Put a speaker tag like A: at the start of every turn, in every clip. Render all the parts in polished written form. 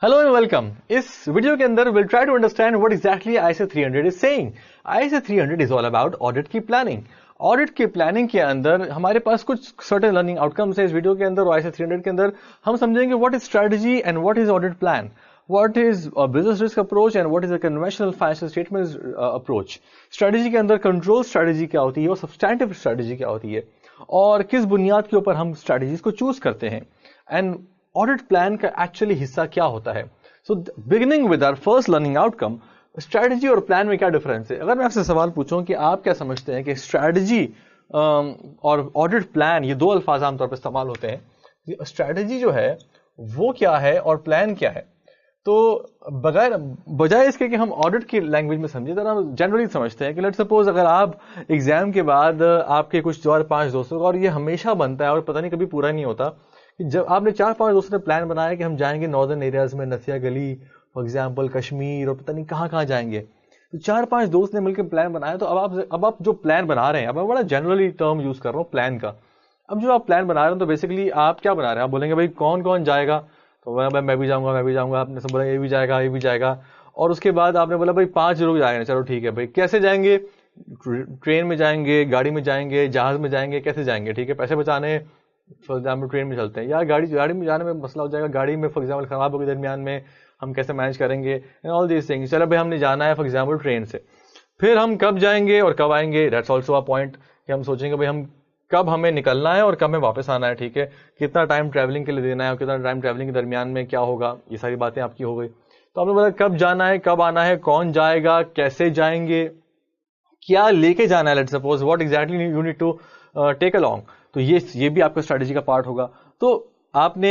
A: Hello and welcome. इस video के अंदर will try to understand what exactly ISA 300 is saying. ISA 300 is all about audit की planning. Audit की planning के अंदर हमारे पास कुछ सर्टेन लर्निंग आउटकम्स है इस वीडियो के अंदर, और ISA 300 के अंदर हम समझेंगे what is strategy and what is audit plan, what is business risk approach and what is a conventional financial statement approach. Strategy के अंदर कंट्रोल स्ट्रेटजी क्या होती है और सब्सटैंटिव स्ट्रेटजी क्या होती है, और किस बुनियाद के ऊपर हम स्ट्रेटजीज को चूज करते हैं, एंड ऑडिट प्लान का एक्चुअली हिस्सा क्या होता है। So beginning with our first learning outcome, strategy और प्लान में क्या डिफरेंस है। अगर मैं आपसे सवाल पूछूं कि आप क्या समझते हैं कि स्ट्रेटजी और ऑडिट प्लान, ये दो अल्फाज आमतौर पर इस्तेमाल होते हैं, स्ट्रेटजी जो है वो क्या है और प्लान क्या है, तो बजाय इसके कि हम ऑडिट की लैंग्वेज में समझे, तो हम जनरली समझते हैं कि लेट्स सपोज अगर आप एग्जाम के बाद आपके कुछ 4-5 दोस्तों का, और ये हमेशा बनता है और पता नहीं कभी पूरा नहीं होता, जब आपने 4-5 दोस्तों ने प्लान बनाया कि हम जाएंगे नॉर्दर्न एरियाज में, नसिया गली फॉर एग्जांपल, कश्मीर और पता नहीं कहां जाएंगे, तो 4-5 दोस्त ने मिलकर प्लान बनाया। तो अब आप जो प्लान बना रहे हैं, अब मैं बड़ा जनरली टर्म यूज कर रहा हूँ प्लान का। अब जो आप प्लान बना रहे हो तो बेसिकली आप क्या बना रहे हैं, आप बोलेंगे भाई कौन कौन जाएगा, तो मैं भी जाऊंगा, आपने सब बोला ये भी जाएगा, और उसके बाद आपने बोला भाई 5 लोग जाएंगे, चलो ठीक है भाई, कैसे जाएंगे, ट्रेन में जाएंगे, गाड़ी में जाएंगे, जहाज में जाएंगे, कैसे जाएंगे, ठीक है, पैसे बचाने फॉर एग्जाम्पल ट्रेन में चलते हैं, या गाड़ी में जाने में मसला हो जाएगा, गाड़ी में फॉर एग्जाम्पल खराब होगी दरमियान में, हम कैसे मैनेज करेंगे, एंड ऑल दीज थिंग्स। चलो भाई हमने जाना है फॉर एग्जाम्पल ट्रेन से, फिर हम कब जाएंगे और कब आएंगे, दैट्स ऑल्सो अ पॉइंट, कि हम सोचेंगे भाई हम कब हमें निकलना है और कब हमें वापस आना है, ठीक है, कितना टाइम ट्रैवलिंग के लिए देना है और कितना टाइम ट्रैवलिंग के दरमियान में क्या होगा, ये सारी बातें आपकी हो गई। तो आपने बोला कब जाना है, कब आना है, कौन जाएगा, कैसे जाएंगे, क्या लेके जाना है, let's suppose what exactly you need to take along, तो ये भी आपका स्ट्रेटजी का पार्ट होगा। तो आपने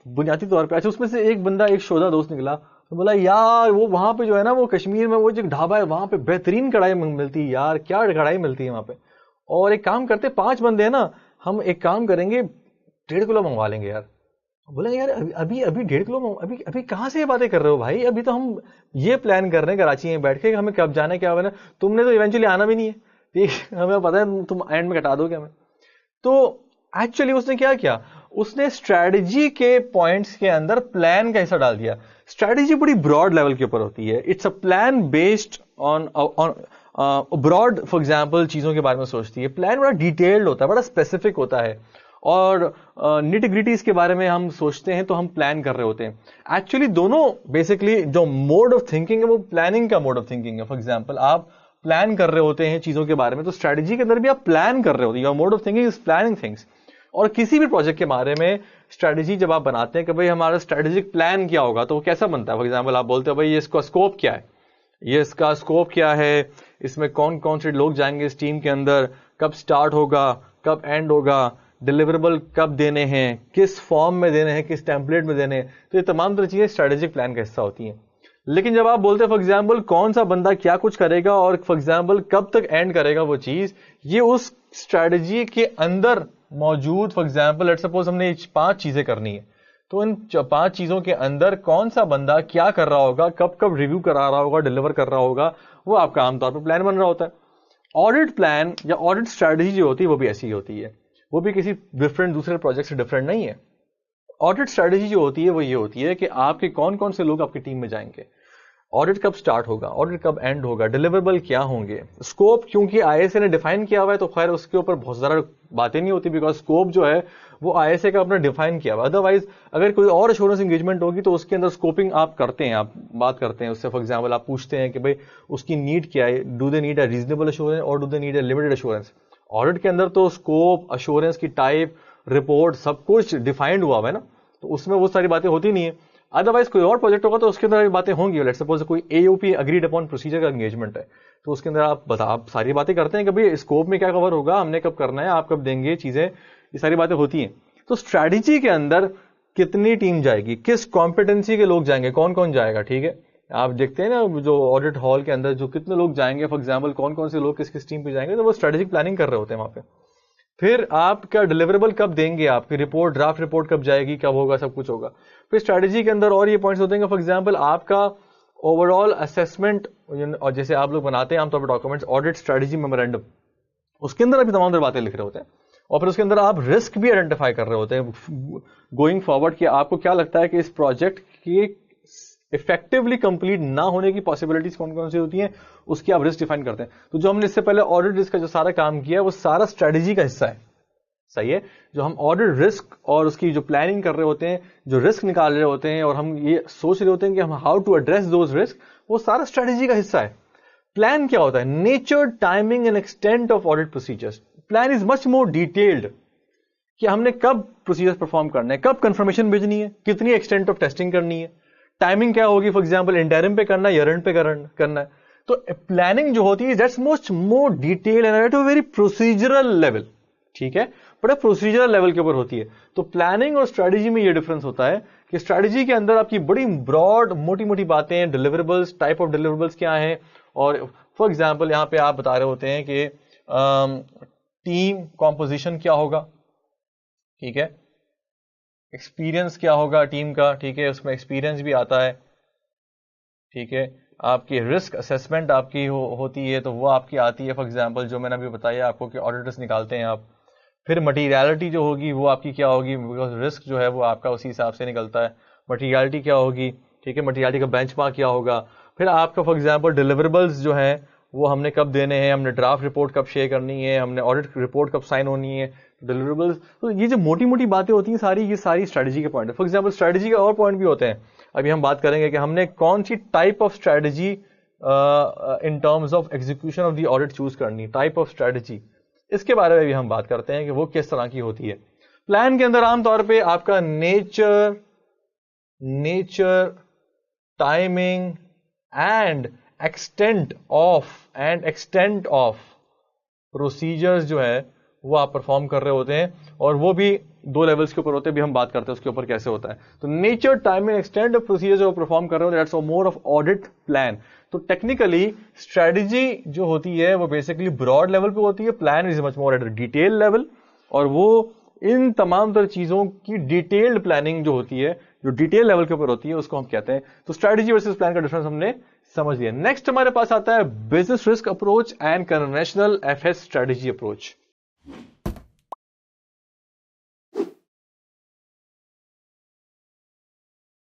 A: बुनियादी तौर पे, अच्छा उसमें से एक बंदा, एक शोधा दोस्त निकला, तो बोला यार वो वहां पे जो है ना, वो कश्मीर में वो जो ढाबा है वहां पे बेहतरीन कढ़ाई मिलती है यार, क्या कढ़ाई मिलती है वहां पे, और एक काम करते 5 बंदे हैं ना, हम एक काम करेंगे 1.5 किलो मंगवा लेंगे यार। बोला यार अभी 1.5 किलो अभी कहाँ से ये बातें कर रहे हो भाई, अभी तो हम ये प्लान कर रहे हैं कराची में बैठ के हमें कब जाना है, क्या होना, तुमने तो इवेंचुअली आना भी नहीं है, ठीक, हमें पता है तुम एंड में कटा दोगे हमें। तो एक्चुअली उसने क्या किया, उसने स्ट्रेटजी के पॉइंट्स के अंदर प्लान का हिस्सा डाल दिया। स्ट्रेटजी बड़ी ब्रॉड लेवल के ऊपर होती है, it's a plan based on broad, for example चीजों के बारे में सोचती है। प्लान बड़ा डिटेल्ड होता है, बड़ा स्पेसिफिक होता है, और निटी-ग्रिटीज के बारे में हम सोचते हैं तो हम प्लान कर रहे होते हैं। एक्चुअली दोनों बेसिकली जो मोड ऑफ थिंकिंग है वो प्लानिंग का मोड ऑफ थिंकिंग है। फॉर एग्जांपल आप प्लान कर रहे होते हैं चीजों के बारे में, तो स्ट्रेटजी के अंदर भी आप प्लान कर रहे होते हैं, your mode of thinking is planning things. और किसी भी प्रोजेक्ट के बारे में स्ट्रेटजी जब आप बनाते हैं कि भाई हमारा स्ट्रेटेजिक प्लान क्या होगा, तो वो कैसा बनता है। फॉर एग्जांपल आप बोलते हो भाई ये इसका स्कोप क्या है, ये इसका स्कोप क्या है, इसमें कौन कौन से लोग जाएंगे इस टीम के अंदर, कब स्टार्ट होगा, कब एंड होगा, डिलीवरेबल कब देने हैं, किस फॉर्म में देने हैं, किस टेम्पलेट में देने हैं, तो ये तमाम तरह चीजें स्ट्रेटेजिक प्लान का हिस्सा होती हैं। लेकिन जब आप बोलते हैं फॉर एग्जांपल कौन सा बंदा क्या कुछ करेगा और फॉर एग्जांपल कब तक एंड करेगा वो चीज, ये उस स्ट्रेटजी के अंदर मौजूद, फॉर एग्जांपल लेट्स सपोज हमने 5 चीजें करनी है, तो इन 5 चीजों के अंदर कौन सा बंदा क्या कर रहा होगा, कब कब रिव्यू करा रहा होगा, डिलीवर कर रहा होगा, वो आपका आमतौर पर प्लान बन रहा होता है। ऑडिट प्लान या ऑडिट स्ट्रेटजी जो होती है वो भी ऐसी ही होती है, वो भी किसी डिफरेंट दूसरे प्रोजेक्ट से डिफरेंट नहीं है। ऑडिट स्ट्रेटजी जो होती है वो ये होती है कि आपके कौन कौन से लोग आपकी टीम में जाएंगे, ऑडिट कब स्टार्ट होगा, ऑडिट कब एंड होगा, डिलीवरेबल क्या होंगे, स्कोप क्योंकि ISA ने डिफाइन किया हुआ है तो खैर उसके ऊपर बहुत ज्यादा बातें नहीं होती, बिकॉज स्कोप जो है वो ISA का अपना डिफाइन किया हुआ। अदरवाइज अगर कोई और एश्योरेंस एंगेजमेंट होगी तो उसके अंदर स्कोपिंग आप करते हैं, आप बात करते हैं उससे। फॉर एग्जाम्पल आप पूछते हैं कि भाई उसकी नीड क्या है, do they need a reasonable assurance और do they need a limited assurance. Audit के अंदर तो स्कोप, एश्योरेंस की टाइप, रिपोर्ट सब कुछ डिफाइंड हुआ है ना, तो उसमें वो सारी बातें होती नहीं है। अदरवाइज कोई और प्रोजेक्ट होगा तो उसके अंदर बातें होंगी। लेट्स सपोज कोई AOP अग्रीड अपॉन प्रोसीजर का एंगेजमेंट है, तो उसके अंदर आप सारी बातें करते हैं कि भाई स्कोप में क्या कवर होगा, हमने कब करना है, आप कब देंगे चीजें, ये सारी बातें होती हैं। तो स्ट्रैटेजी के अंदर कितनी टीम जाएगी, किस कॉम्पिटेंसी के लोग जाएंगे, कौन कौन जाएगा, ठीक है, आप देखते हैं ना जो ऑडिट हॉल के अंदर जो कितने लोग जाएंगे, फॉर एग्जाम्पल कौन कौन से लोग किस किस टीम पे जाएंगे, तो वो स्ट्रेटेजिक प्लानिंग कर रहे होते हैं वहां पे। फिर आप क्या डिलीवरेबल कब देंगे, आपकी रिपोर्ट, ड्राफ्ट रिपोर्ट कब जाएगी, कब होगा, सब कुछ होगा। फिर स्ट्रेटजी के अंदर और ये पॉइंट्स होते हैं, फॉर एग्जांपल आपका ओवरऑल असेसमेंट, और जैसे आप लोग बनाते हैं आमतौर पर डॉक्यूमेंट्स, ऑडिट स्ट्रेटजी मेमोरेंडम, उसके अंदर अभी तमाम तरह बातें लिख रहे होते हैं, और फिर उसके अंदर आप रिस्क भी आइडेंटिफाई कर रहे होते हैं गोइंग फॉरवर्ड, कि आपको क्या लगता है कि इस प्रोजेक्ट की इफेक्टिवली कंप्लीट ना होने की पॉसिबिलिटीज कौन कौन सी होती हैं, उसकी आप रिस्क डिफाइन करते हैं. तो जो हमने इससे पहले ऑडिट रिस्क का जो सारा काम किया है वो सारा स्ट्रेटेजी का हिस्सा है. सही है. जो हम ऑडिट रिस्क और उसकी जो प्लानिंग कर रहे होते हैं, जो रिस्क निकाल रहे होते हैं और हम ये सोच रहे होते हैं कि हम how to address those risk, वो सारा स्ट्रेटेजी का हिस्सा है. प्लान क्या होता है? Nature, timing and extent of audit procedures. Plan is much more detailed कि हमने कब प्रोसीजर्स परफॉर्म करना है, कब कंफर्मेशन भेजनी है, कितनी एक्सटेंट ऑफ टेस्टिंग करनी है, टाइमिंग क्या होगी, फॉर एग्जांपल इंटरिम पे करना है, ईयर एंड पे करना है. तो प्लानिंग जो होती है that's much more detail and at a very procedural level. ठीक है, बड़ा प्रोसीजरल लेवल के ऊपर होती है. तो प्लानिंग और स्ट्रेटेजी में ये डिफरेंस होता है कि स्ट्रेटेजी के अंदर आपकी बड़ी ब्रॉड मोटी मोटी बातें, डिलीवरेबल्स, टाइप ऑफ डिलीवरेबल्स क्या हैं, और फॉर एग्जांपल यहां पे आप बता रहे होते हैं कि टीम कॉम्पोजिशन क्या होगा, ठीक है, एक्सपीरियंस क्या होगा टीम का, ठीक है, उसमें एक्सपीरियंस भी आता है. ठीक है, आपकी रिस्क असेसमेंट आपकी होती है तो वो आपकी आती है, फॉर एग्जांपल जो मैंने अभी बताया आपको कि ऑडिटर्स निकालते हैं आप. फिर मटीरियलिटी जो होगी वो आपकी क्या होगी, बिकॉज रिस्क जो है वो आपका उसी हिसाब से निकलता है. मटीरियलिटी क्या होगी, ठीक है, मटीरियलिटी का बेंचमार्क क्या होगा. फिर आपका फॉर एग्जांपल डिलीवरेबल्स जो है वो हमने कब देने हैं, हमने ड्राफ्ट रिपोर्ट कब शेयर करनी है, हमने ऑडिट रिपोर्ट कब साइन होनी है, डिलीवरेबल्स. तो ये जो मोटी मोटी बातें होती हैं सारी, ये सारी स्ट्रेटजी के पॉइंट है. फॉर एग्जांपल स्ट्रेटजी के और पॉइंट भी होते हैं. अभी हम बात करेंगे कि हमने कौन सी type of strategy in terms of execution of the audit choose करनी, टाइप ऑफ स्ट्रेटजी, इसके बारे में भी हम बात करते हैं कि वो किस तरह की होती है. प्लान के अंदर आमतौर पे आपका nature, timing and extent of procedures जो है वो आप परफॉर्म कर रहे होते हैं, और वो भी दो लेवल्स के ऊपर होते हैं, भी हम बात करते हैं उसके ऊपर कैसे होता है. तो nature, timing, extent of procedure जो परफॉर्म कर रहे होते हैं, that's more of audit plan. तो टेक्निकली स्ट्रेटजी जो होती है वो बेसिकली ब्रॉड लेवल पे होती है, plan is much more at detail level, और वो इन तमाम तरह चीजों की डिटेल्ड प्लानिंग जो होती है, जो डिटेल लेवल के ऊपर होती है, उसको हम कहते हैं. तो स्ट्रेटजी वर्सेस प्लान का डिफरेंस हमने समझ लिया. नेक्स्ट हमारे पास आता है business risk approach and conventional FS strategy approach.